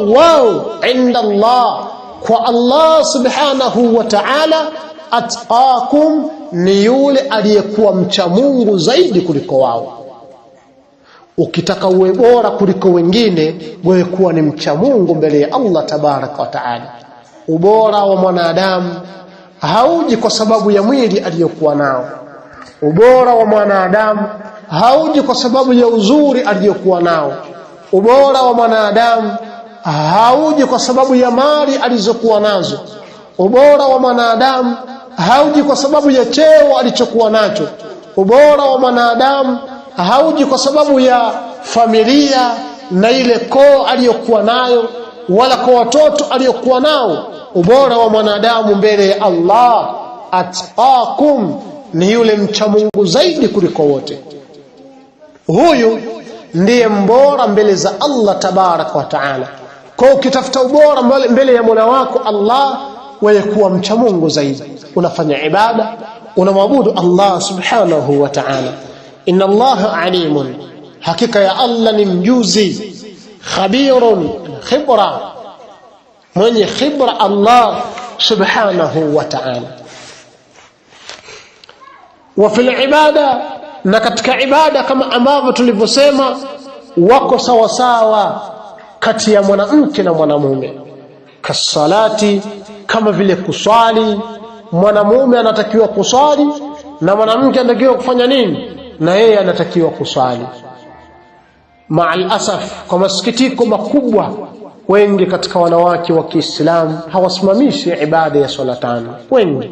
wao inda Allah, kwa Allah subhanahu wa ta'ala, atqakum, ni yule aliyekuwa mcha Mungu zaidi kuliko wao. Ukitaka uwe bora kuliko wengine, wewe kuwa ni mcha Mungu mbele ya Allah tabaraka wa taala. Ubora wa mwanadamu hauji kwa sababu ya mwili aliyokuwa nao. Ubora wa mwanadamu hauji kwa sababu ya uzuri aliyokuwa nao. Ubora wa mwanadamu hauji kwa sababu ya mali alizokuwa nazo. Ubora wa mwanadamu hauji kwa sababu ya cheo alichokuwa nacho. Ubora wa mwanadamu hauji kwa sababu ya familia na ile koo aliyokuwa nayo, wala kwa watoto aliyokuwa nao. Ubora wa mwanadamu mbele ya Allah, atqakum, ni yule mcha Mungu zaidi kuliko wote. Huyu ndiye mbora mbele za Allah tabaraka wa taala. Kwa ukitafuta ubora mbele ya Mola wako Allah, wewe kuwa mcha Mungu zaidi, unafanya ibada, unamwabudu Allah subhanahu wa ta'ala. Inna Allah alimun, hakika ya Allah ni mjuzi, khabirun, khibra, mwenye khibra Allah subhanahu wa ta'ala. Wa fil ibada, na katika ibada kama ambavyo tulivyosema, wako sawa sawa kati ya mwanamke na mwanamume. Kasalati, kama vile kuswali, mwanamume anatakiwa kuswali na mwanamke anatakiwa kufanya nini? Na yeye anatakiwa kuswali. Ma'al asaf, kwa masikitiko makubwa, wengi katika wanawake wa Kiislamu hawasimamishi ibada ya swala tano. Wengi